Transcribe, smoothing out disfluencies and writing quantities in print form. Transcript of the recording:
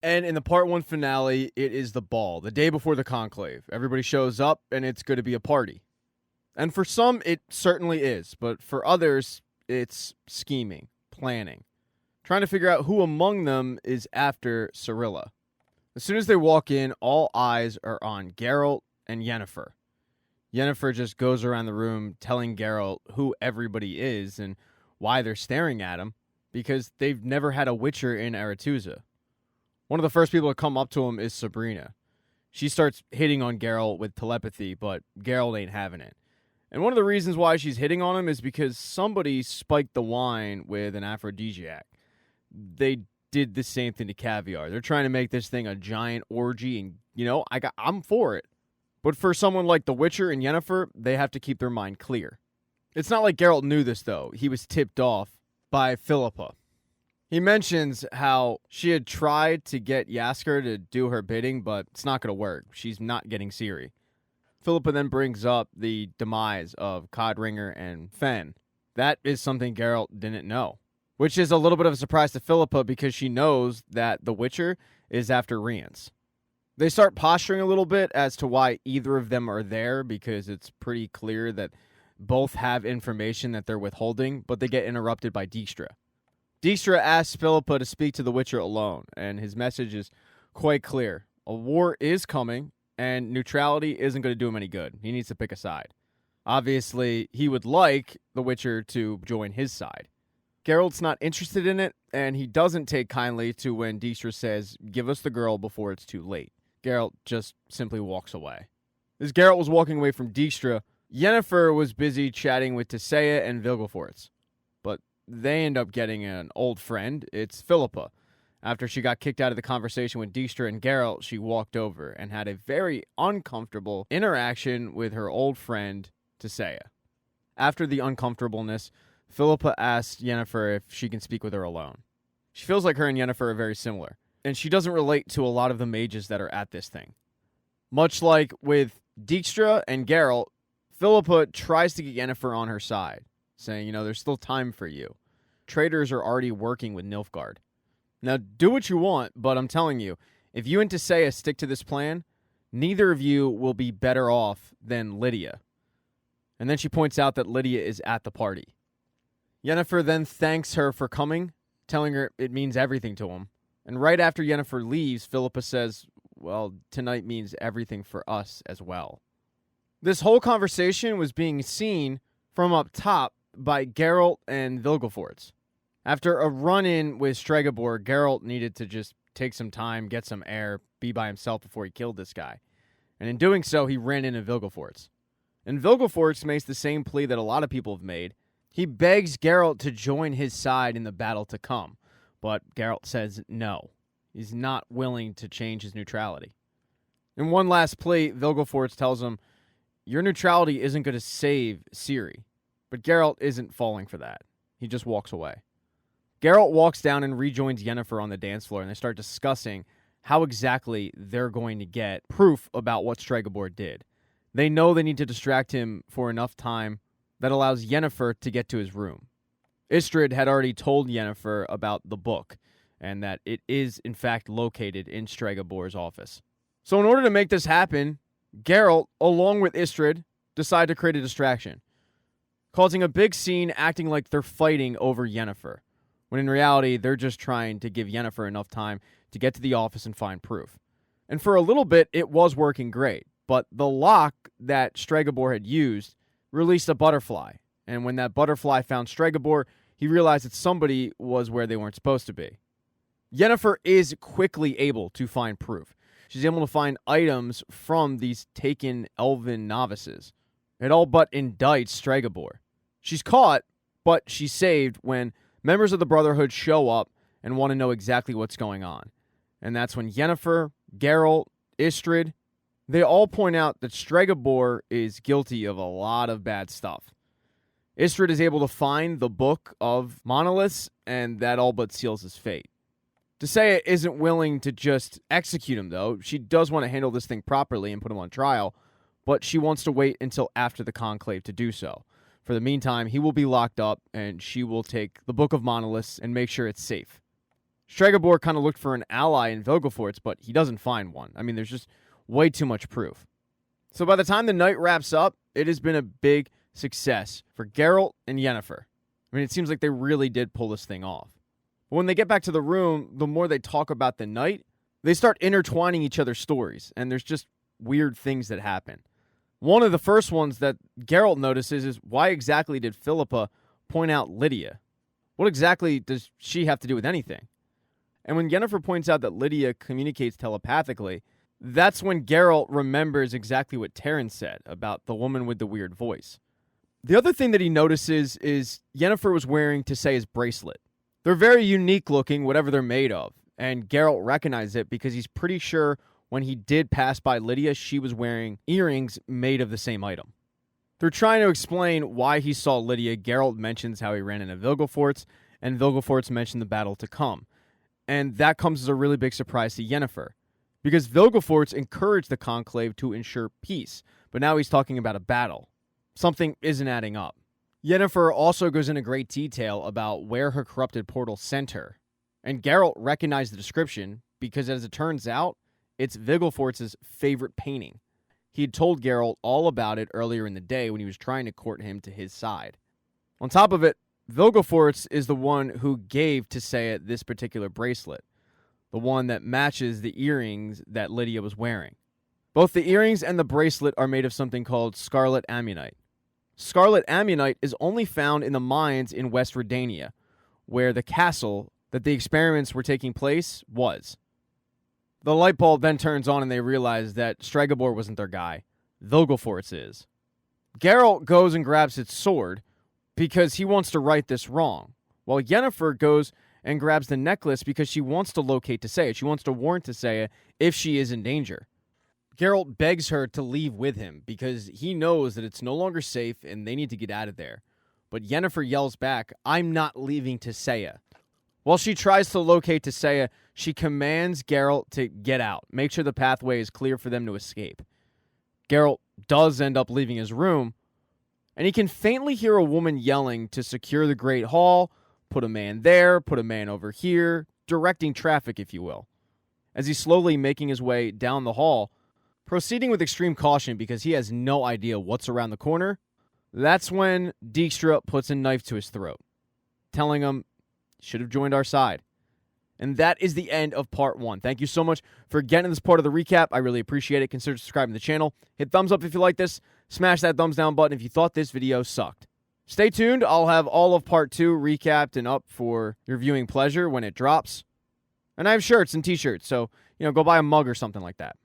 And in the part one finale, it is the ball, the day before the conclave. Everybody shows up, and it's going to be a party. And for some, it certainly is. But for others, it's scheming, planning, trying to figure out who among them is after Cirilla. As soon as they walk in, all eyes are on Geralt and Yennefer. Yennefer just goes around the room telling Geralt who everybody is and why they're staring at him, because they've never had a Witcher in Aretuza. One of the first people to come up to him is Sabrina. She starts hitting on Geralt with telepathy, but Geralt ain't having it. And one of the reasons why she's hitting on him is because somebody spiked the wine with an aphrodisiac. They did the same thing to Caviar. They're trying to make this thing a giant orgy, and, I'm for it. But for someone like The Witcher and Yennefer, they have to keep their mind clear. It's not like Geralt knew this, though. He was tipped off by Philippa. He mentions how she had tried to get Jaskier to do her bidding, but it's not going to work. She's not getting Ciri. Philippa then brings up the demise of Codringer and Fen. That is something Geralt didn't know, which is a little bit of a surprise to Philippa because she knows that The Witcher is after Rience. They start posturing a little bit as to why either of them are there, because it's pretty clear that both have information that they're withholding, but they get interrupted by Dijkstra. Dijkstra asks Philippa to speak to the Witcher alone, and his message is quite clear. A war is coming, and neutrality isn't going to do him any good. He needs to pick a side. Obviously, he would like the Witcher to join his side. Geralt's not interested in it, and he doesn't take kindly to when Dijkstra says, "Give us the girl before it's too late." Geralt just simply walks away. As Geralt was walking away from Dijkstra, Yennefer was busy chatting with Tissaia and Vilgefortz. But they end up getting an old friend. It's Philippa. After she got kicked out of the conversation with Dijkstra and Geralt, she walked over and had a very uncomfortable interaction with her old friend, Tissaia. After the uncomfortableness, Philippa asks Yennefer if she can speak with her alone. She feels like her and Yennefer are very similar, and she doesn't relate to a lot of the mages that are at this thing. Much like with Dijkstra and Geralt, Philippa tries to get Yennefer on her side, saying, there's still time for you. Traitors are already working with Nilfgaard. Now, do what you want, but I'm telling you, if you and Tissaia stick to this plan, neither of you will be better off than Lydia. And then she points out that Lydia is at the party. Yennefer then thanks her for coming, telling her it means everything to him. And right after Yennefer leaves, Philippa says, well, tonight means everything for us as well. This whole conversation was being seen from up top by Geralt and Vilgefortz. After a run-in with Stregobor, Geralt needed to just take some time, get some air, be by himself before he killed this guy. And in doing so, he ran into Vilgefortz. And Vilgefortz makes the same plea that a lot of people have made. He begs Geralt to join his side in the battle to come. But Geralt says no. He's not willing to change his neutrality. In one last plea, Vilgefortz tells him, your neutrality isn't going to save Ciri. But Geralt isn't falling for that. He just walks away. Geralt walks down and rejoins Yennefer on the dance floor, and they start discussing how exactly they're going to get proof about what Stregobor did. They know they need to distract him for enough time that allows Yennefer to get to his room. Istredd had already told Yennefer about the book, and that it is, in fact, located in Stregobor's office. So in order to make this happen, Geralt, along with Istredd, decide to create a distraction, causing a big scene acting like they're fighting over Yennefer, when in reality, they're just trying to give Yennefer enough time to get to the office and find proof. And for a little bit, it was working great, but the lock that Stregobor had used released a butterfly, and when that butterfly found Stregobor, he realized that somebody was where they weren't supposed to be. Yennefer is quickly able to find proof. She's able to find items from these taken elven novices. It all but indicts Stregobor. She's caught, but she's saved when members of the Brotherhood show up and want to know exactly what's going on. And that's when Yennefer, Geralt, Istredd, they all point out that Stregobor is guilty of a lot of bad stuff. Istredd is able to find the Book of Monoliths, and that all but seals his fate. Tissaia isn't willing to just execute him, though. She does want to handle this thing properly and put him on trial, but she wants to wait until after the conclave to do so. For the meantime, he will be locked up, and she will take the Book of Monoliths and make sure it's safe. Stregobor kind of looked for an ally in Vilgefortz, but he doesn't find one. I mean, there's just way too much proof. So by the time the night wraps up, it has been a big success for Geralt and Yennefer. I mean, it seems like they really did pull this thing off. But when they get back to the room, the more they talk about the night, they start intertwining each other's stories, and there's just weird things that happen. One of the first ones that Geralt notices is, why exactly did Philippa point out Lydia? What exactly does she have to do with anything? And when Yennefer points out that Lydia communicates telepathically, that's when Geralt remembers exactly what Terran said about the woman with the weird voice. The other thing that he notices is Yennefer was wearing Tissaya's bracelet. They're very unique looking, whatever they're made of, and Geralt recognized it because he's pretty sure when he did pass by Lydia, she was wearing earrings made of the same item. They're trying to explain why he saw Lydia. Geralt mentions how he ran into Vilgefortz, and Vilgefortz mentioned the battle to come. And that comes as a really big surprise to Yennefer, because Vilgefortz encouraged the Conclave to ensure peace, but now he's talking about a battle. Something isn't adding up. Yennefer also goes into great detail about where her corrupted portal sent her, and Geralt recognized the description because, as it turns out, it's Vilgefortz's favorite painting. He had told Geralt all about it earlier in the day when he was trying to court him to his side. On top of it, Vilgefortz is the one who gave Tissaia this particular bracelet, the one that matches the earrings that Lydia was wearing. Both the earrings and the bracelet are made of something called scarlet ammonite. Scarlet ammonite is only found in the mines in West Redania, where the castle that the experiments were taking place was. The light bulb then turns on and they realize that Stregobor wasn't their guy. Vilgefortz is. Geralt goes and grabs his sword because he wants to right this wrong, while Yennefer goes and grabs the necklace because she wants to locate Tissaia. She wants to warn Tissaia if she is in danger. Geralt begs her to leave with him because he knows that it's no longer safe and they need to get out of there. But Yennefer yells back, "I'm not leaving Tissaia." While she tries to locate Tissaia, she commands Geralt to get out, make sure the pathway is clear for them to escape. Geralt does end up leaving his room, and he can faintly hear a woman yelling to secure the Great Hall, put a man there, put a man over here, directing traffic, if you will. As he's slowly making his way down the hall, proceeding with extreme caution because he has no idea what's around the corner, that's when Dijkstra puts a knife to his throat, telling him, "Should have joined our side." And that is the end of part 1. Thank you so much for getting this part of the recap. I really appreciate it. Consider subscribing to the channel. Hit thumbs up if you like this. Smash that thumbs down button if you thought this video sucked. Stay tuned. I'll have all of part 2 recapped and up for your viewing pleasure when it drops. And I have shirts and t-shirts, so, go buy a mug or something like that.